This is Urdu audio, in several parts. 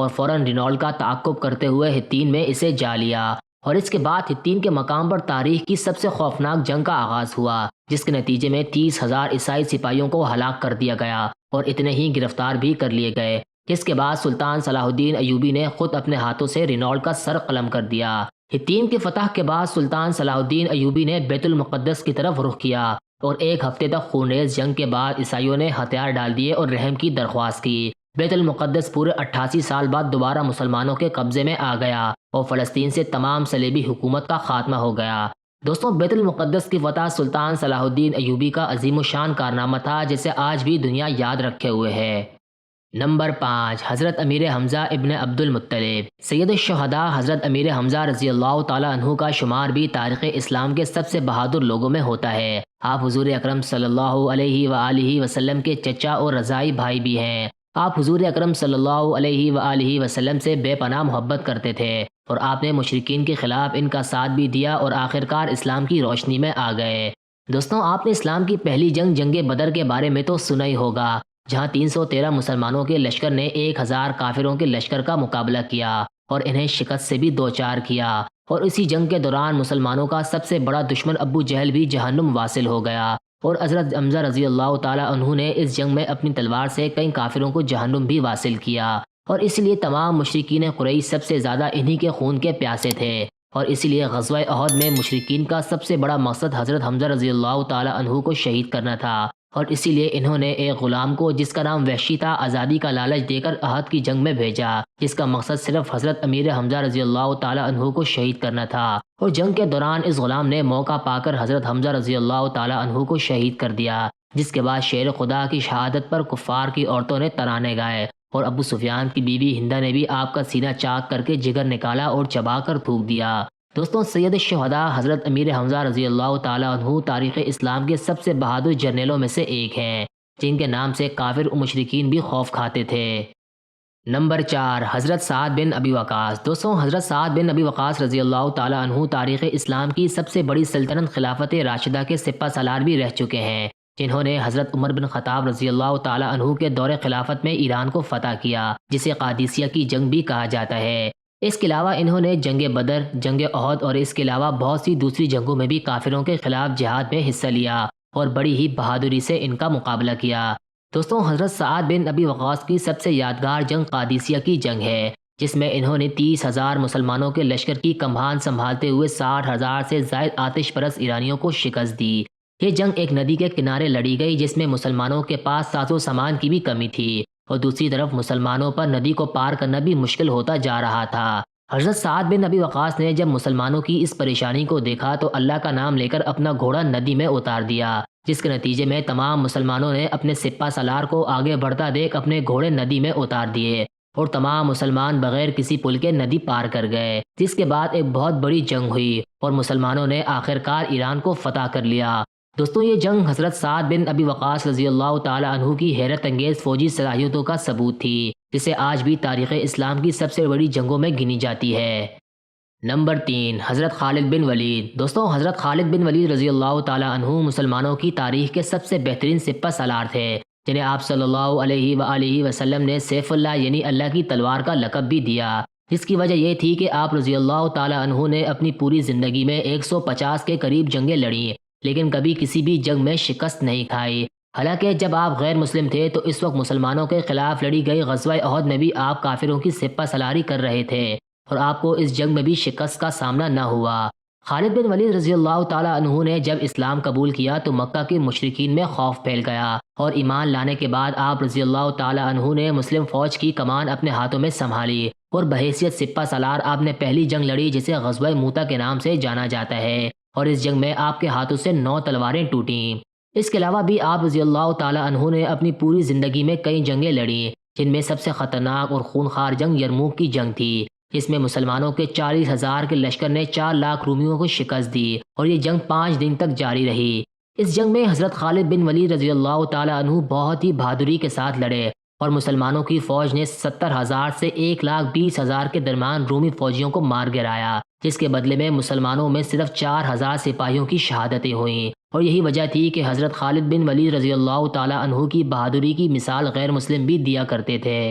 اور فوراً رینالڈ کا تعاقب کرتے ہوئے ہتین میں اسے جا لیا، اور اس کے بعد ہتین کے مقام پر تاریخ کی سب سے خوفناک جنگ کا آغاز ہوا، جس کے نتیجے میں 30,000 عیسائی سپاہیوں کو ہلاک کر دیا گیا اور اتنے ہی گرفتار بھی کر لیے گئے۔ اس کے بعد سلطان صلاح الدین ایوبی نے خود اپنے ہاتھوں سے رینالڈ کا سر قلم کر دیا۔ ہتین کی فتح کے بعد سلطان صلاح الدین ایوبی نے بیت المقدس کی طرف رخ کیا، اور ایک ہفتے تک خونریز جنگ کے بعد عیسائیوں نے ہتھیار ڈال دیے اور رحم کی درخواست کی۔ بیت المقدس پورے 88 سال بعد دوبارہ مسلمانوں کے قبضے میں آ گیا اور فلسطین سے تمام صلیبی حکومت کا خاتمہ ہو گیا۔ دوستوں، بیت المقدس کی فتح سلطان صلاح الدین ایوبی کا عظیم الشان کارنامہ تھا، جسے آج بھی دنیا یاد رکھے ہوئے ہے۔ نمبر 5، حضرت امیر حمزہ ابن عبد المطلب۔ سید الشہداء حضرت امیر حمزہ رضی اللہ تعالیٰ عنہ کا شمار بھی تاریخ اسلام کے سب سے بہادر لوگوں میں ہوتا ہے۔ آپ حضور اکرم صلی اللہ علیہ وآلہ وسلم کے چچا اور رضاعی بھائی بھی ہیں۔ آپ حضور اکرم صلی اللہ علیہ وآلہ وسلم سے بے پناہ محبت کرتے تھے، اور آپ نے مشرکین کے خلاف ان کا ساتھ بھی دیا اور آخرکار اسلام کی روشنی میں آ گئے۔ دوستوں، آپ نے اسلام کی پہلی جنگ بدر کے بارے میں تو سنا ہی ہوگا، جہاں 313 مسلمانوں کے لشکر نے 1000 کافروں کے لشکر کا مقابلہ کیا اور انہیں شکست سے بھی دوچار کیا، اور اسی جنگ کے دوران مسلمانوں کا سب سے بڑا دشمن ابو جہل بھی جہنم واصل ہو گیا، اور حضرت حمزہ رضی اللہ تعالیٰ عنہ نے اس جنگ میں اپنی تلوار سے کئی کافروں کو جہنم بھی واصل کیا، اور اس لیے تمام مشرکین قریش سب سے زیادہ انہی کے خون کے پیاسے تھے، اور اسی لیے غزوہ احد میں مشرکین کا سب سے بڑا مقصد حضرت حمزہ رضی اللہ تعالیٰ عنہ کو شہید کرنا تھا، اور اسی لیے انہوں نے ایک غلام کو جس کا نام وحشی تھا آزادی کا لالچ دے کر احد کی جنگ میں بھیجا، جس کا مقصد صرف حضرت امیر حمزہ رضی اللہ تعالیٰ عنہ کو شہید کرنا تھا، اور جنگ کے دوران اس غلام نے موقع پا کر حضرت حمزہ رضی اللہ تعالیٰ عنہ کو شہید کر دیا، جس کے بعد شیر خدا کی شہادت پر کفار کی عورتوں نے ترانے گائے، اور ابو سفیان کی بیوی ہندہ نے بھی آپ کا سینہ چاک کر کے جگر نکالا اور چبا کر تھوک دیا۔ دوستوں، سید الشہداء حضرت امیر حمزہ رضی اللہ تعالیٰ عنہ تاریخ اسلام کے سب سے بہادر جرنیلوں میں سے ایک ہیں، جن کے نام سے کافر و مشرکین بھی خوف کھاتے تھے۔ نمبر 4، حضرت سعد بن ابی وقاص۔ دوستوں، حضرت سعد بن ابی وقاص رضی اللہ تعالیٰ عنہ تاریخ اسلام کی سب سے بڑی سلطنت خلافت راشدہ کے سپہ سالار بھی رہ چکے ہیں، جنہوں نے حضرت عمر بن خطاب رضی اللہ تعالیٰ عنہ کے دور خلافت میں ایران کو فتح کیا، جسے قادسیہ کی جنگ بھی کہا جاتا ہے۔ اس کے علاوہ انہوں نے جنگ بدر، جنگ احد اور اس کے علاوہ بہت سی دوسری جنگوں میں بھی کافروں کے خلاف جہاد میں حصہ لیا، اور بڑی ہی بہادری سے ان کا مقابلہ کیا۔ دوستوں، حضرت سعد بن ابی وقاص کی سب سے یادگار جنگ قادسیہ کی جنگ ہے، جس میں انہوں نے 30,000 مسلمانوں کے لشکر کی کمبھان سنبھالتے ہوئے 60,000 سے زائد آتش پرست ایرانیوں کو شکست دی۔ یہ جنگ ایک ندی کے کنارے لڑی گئی، جس میں مسلمانوں کے پاس ساز و سامان کی بھی کمی تھی، اور دوسری طرف مسلمانوں پر ندی کو پار کرنا بھی مشکل ہوتا جا رہا تھا۔ حضرت سعد بن ابی وقاص نے جب مسلمانوں کی اس پریشانی کو دیکھا تو اللہ کا نام لے کر اپنا گھوڑا ندی میں اتار دیا، جس کے نتیجے میں تمام مسلمانوں نے اپنے سپہ سالار کو آگے بڑھتا دیکھ اپنے گھوڑے ندی میں اتار دیے، اور تمام مسلمان بغیر کسی پل کے ندی پار کر گئے، جس کے بعد ایک بہت بڑی جنگ ہوئی اور مسلمانوں نے آخرکار ایران کو فتح کر لیا۔ دوستوں، یہ جنگ حضرت سعد بن ابی وقاص رضی اللہ تعالیٰ عنہ کی حیرت انگیز فوجی صلاحیتوں کا ثبوت تھی، جسے آج بھی تاریخ اسلام کی سب سے بڑی جنگوں میں گنی جاتی ہے۔ نمبر 3، حضرت خالد بن ولید۔ دوستوں، حضرت خالد بن ولید رضی اللہ تعالیٰ عنہ مسلمانوں کی تاریخ کے سب سے بہترین سپہ سالار تھے، جنہیں آپ صلی اللہ علیہ وآلہ وسلم نے سیف اللہ یعنی اللہ کی تلوار کا لقب بھی دیا، جس کی وجہ یہ تھی کہ آپ رضی اللہ تعالیٰ عنہ نے اپنی پوری زندگی میں 150 کے قریب جنگیں لڑیں، لیکن کبھی کسی بھی جنگ میں شکست نہیں کھائی۔ حالانکہ جب آپ غیر مسلم تھے تو اس وقت مسلمانوں کے خلاف لڑی گئی غزوہ احد میں بھی آپ کافروں کی سپہ سالاری کر رہے تھے، اور آپ کو اس جنگ میں بھی شکست کا سامنا نہ ہوا۔ خالد بن ولید رضی اللہ تعالیٰ عنہ نے جب اسلام قبول کیا تو مکہ کے مشرکین میں خوف پھیل گیا، اور ایمان لانے کے بعد آپ رضی اللہ تعالیٰ عنہ نے مسلم فوج کی کمان اپنے ہاتھوں میں سنبھالی، اور بحیثیت سپہ سالار آپ نے پہلی جنگ لڑی، جسے غزوہ موتا کے نام سے جانا جاتا ہے، اور اس جنگ میں آپ کے ہاتھوں سے 9 تلواریں ٹوٹیں۔ اس کے علاوہ بھی آپ رضی اللہ تعالیٰ عنہ نے اپنی پوری زندگی میں کئی جنگیں لڑیں، جن میں سب سے خطرناک اور خونخوار جنگ یرموک کی جنگ تھی، جس میں مسلمانوں کے 40,000 کے لشکر نے 4 لاکھ رومیوں کو شکست دی، اور یہ جنگ 5 دن تک جاری رہی۔ اس جنگ میں حضرت خالد بن ولید رضی اللہ تعالیٰ عنہ بہت ہی بہادری کے ساتھ لڑے، اور مسلمانوں کی فوج نے 70,000 سے 1,20,000 کے درمیان رومی فوجیوں کو مار گرایا، جس کے بدلے میں مسلمانوں میں صرف 4,000 سپاہیوں کی شہادتیں ہوئیں، اور یہی وجہ تھی کہ حضرت خالد بن ولید رضی اللہ تعالیٰ عنہ کی بہادری کی مثال غیر مسلم بھی دیا کرتے تھے۔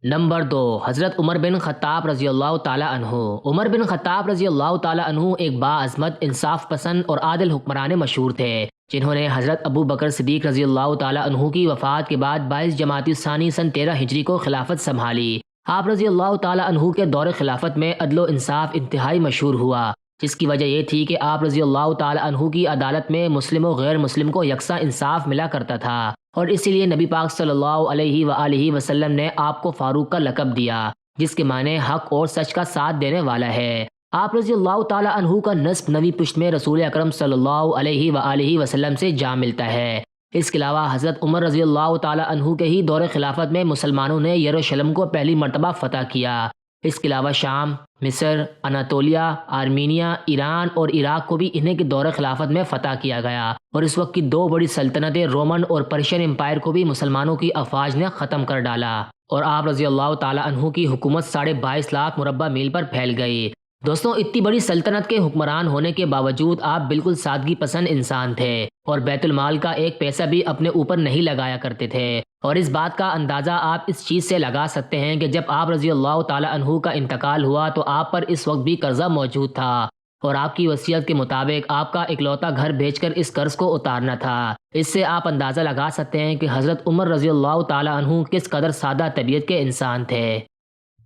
نمبر 2، حضرت عمر بن خطاب رضی اللہ تعالیٰ عنہ۔ عمر بن خطاب رضی اللہ تعالیٰ عنہ ایک باعظمت، انصاف پسند اور عادل حکمران مشہور تھے، جنہوں نے حضرت ابو بکر صدیق رضی اللہ تعالیٰ عنہ کی وفات کے بعد 22 جمادی الثانی سن 13 ہجری کو خلافت سنبھالی۔ آپ رضی اللہ تعالیٰ عنہ کے دور خلافت میں عدل و انصاف انتہائی مشہور ہوا، جس کی وجہ یہ تھی کہ آپ رضی اللہ تعالیٰ عنہ کی عدالت میں مسلم و غیر مسلم کو یکساں انصاف ملا کرتا تھا، اور اسی لیے نبی پاک صلی اللہ علیہ وآلہ وسلم نے آپ کو فاروق کا لقب دیا، جس کے معنی حق اور سچ کا ساتھ دینے والا ہے۔ آپ رضی اللہ تعالیٰ عنہ کا نسب نویں پشت میں رسول اکرم صلی اللہ علیہ وآلہ وسلم سے جا ملتا ہے۔ اس کے علاوہ حضرت عمر رضی اللہ تعالیٰ عنہ کے ہی دور خلافت میں مسلمانوں نے یروشلم کو پہلی مرتبہ فتح کیا۔ اس کے علاوہ شام، مصر، اناطولیہ، آرمینیا، ایران اور عراق کو بھی انہیں کے دور خلافت میں فتح کیا گیا، اور اس وقت کی دو بڑی سلطنتیں رومن اور پرشین امپائر کو بھی مسلمانوں کی افواج نے ختم کر ڈالا، اور آپ رضی اللہ تعالیٰ عنہ کی حکومت 22.5 لاکھ مربع میل پر پھیل گئی۔ دوستوں، اتنی بڑی سلطنت کے حکمران ہونے کے باوجود آپ بالکل سادگی پسند انسان تھے، اور بیت المال کا ایک پیسہ بھی اپنے اوپر نہیں لگایا کرتے تھے، اور اس بات کا اندازہ آپ اس چیز سے لگا سکتے ہیں کہ جب آپ رضی اللہ تعالیٰ عنہ کا انتقال ہوا تو آپ پر اس وقت بھی قرضہ موجود تھا، اور آپ کی وصیت کے مطابق آپ کا اکلوتا گھر بیچ کر اس قرض کو اتارنا تھا۔ اس سے آپ اندازہ لگا سکتے ہیں کہ حضرت عمر رضی اللہ تعالیٰ عنہ کس قدر سادہ طبیعت کے انسان تھے۔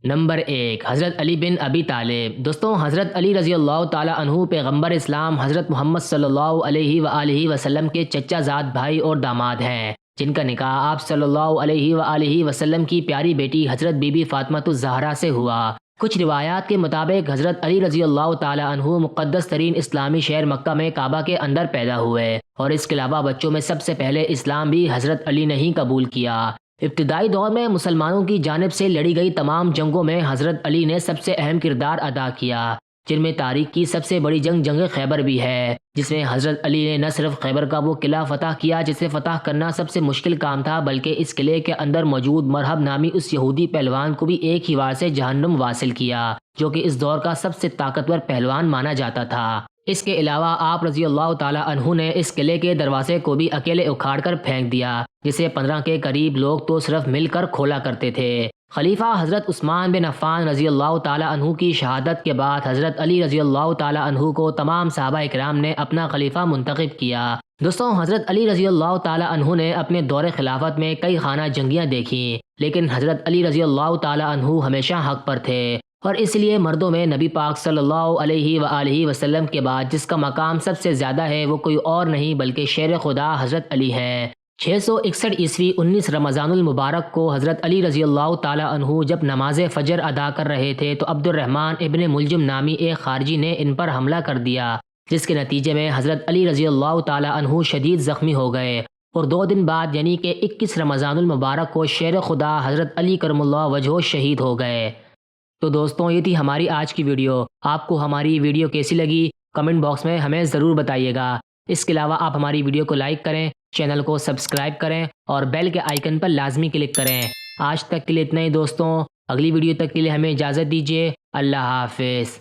نمبر 1، حضرت علی بن ابی طالب۔ دوستوں، حضرت علی رضی اللہ تعالیٰ عنہ پیغمبر اسلام حضرت محمد صلی اللہ علیہ وآلہ وسلم کے چچا زاد بھائی اور داماد ہیں، جن کا نکاح آپ صلی اللہ علیہ وآلہ وسلم کی پیاری بیٹی حضرت بی بی فاطمہ الزہرا سے ہوا۔ کچھ روایات کے مطابق حضرت علی رضی اللہ تعالیٰ عنہ مقدس ترین اسلامی شہر مکہ میں کعبہ کے اندر پیدا ہوئے، اور اس کے علاوہ بچوں میں سب سے پہلے اسلام بھی حضرت علی نے ہی قبول کیا۔ ابتدائی دور میں مسلمانوں کی جانب سے لڑی گئی تمام جنگوں میں حضرت علی نے سب سے اہم کردار ادا کیا، جن میں تاریخ کی سب سے بڑی جنگ خیبر بھی ہے، جس میں حضرت علی نے نہ صرف خیبر کا وہ قلعہ فتح کیا جسے فتح کرنا سب سے مشکل کام تھا، بلکہ اس قلعے کے اندر موجود مرحب نامی اس یہودی پہلوان کو بھی ایک ہی وار سے جہنم واصل کیا، جو کہ اس دور کا سب سے طاقتور پہلوان مانا جاتا تھا۔ اس کے علاوہ آپ رضی اللہ تعالیٰ عنہ نے اس قلعے کے دروازے کو بھی اکیلے اکھاڑ کر پھینک دیا، جسے 15 کے قریب لوگ تو صرف مل کر کھولا کرتے تھے۔ خلیفہ حضرت عثمان بن عفان رضی اللہ تعالیٰ عنہ کی شہادت کے بعد حضرت علی رضی اللہ تعالیٰ عنہ کو تمام صحابہ اکرام نے اپنا خلیفہ منتخب کیا۔ دوستوں، حضرت علی رضی اللہ تعالیٰ عنہ نے اپنے دور خلافت میں کئی خانہ جنگیاں دیکھیں، لیکن حضرت علی رضی اللہ تعالیٰ عنہ ہمیشہ حق پر تھے، اور اس لیے مردوں میں نبی پاک صلی اللہ علیہ وآلہ وسلم کے بعد جس کا مقام سب سے زیادہ ہے وہ کوئی اور نہیں بلکہ شیر خدا حضرت علی ہے۔ 661 عیسوی 19 رمضان المبارک کو حضرت علی رضی اللہ تعالیٰ عنہ جب نماز فجر ادا کر رہے تھے تو عبد الرحمن ابن ملجم نامی ایک خارجی نے ان پر حملہ کر دیا، جس کے نتیجے میں حضرت علی رضی اللہ تعالیٰ عنہ شدید زخمی ہو گئے، اور 2 دن بعد یعنی کہ 21 رمضان المبارک کو شیر خدا حضرت علی کرم اللہ وجہہ شہید ہو گئے۔ تو دوستوں، یہ تھی ہماری آج کی ویڈیو۔ آپ کو ہماری ویڈیو کیسی لگی کمنٹ باکس میں ہمیں ضرور بتائیے گا۔ اس کے علاوہ آپ ہماری ویڈیو کو لائک کریں، چینل کو سبسکرائب کریں اور بیل کے آئیکن پر لازمی کلک کریں۔ آج تک کے لیے اتنا ہی دوستوں، اگلی ویڈیو تک کے لیے ہمیں اجازت دیجیے۔ اللہ حافظ۔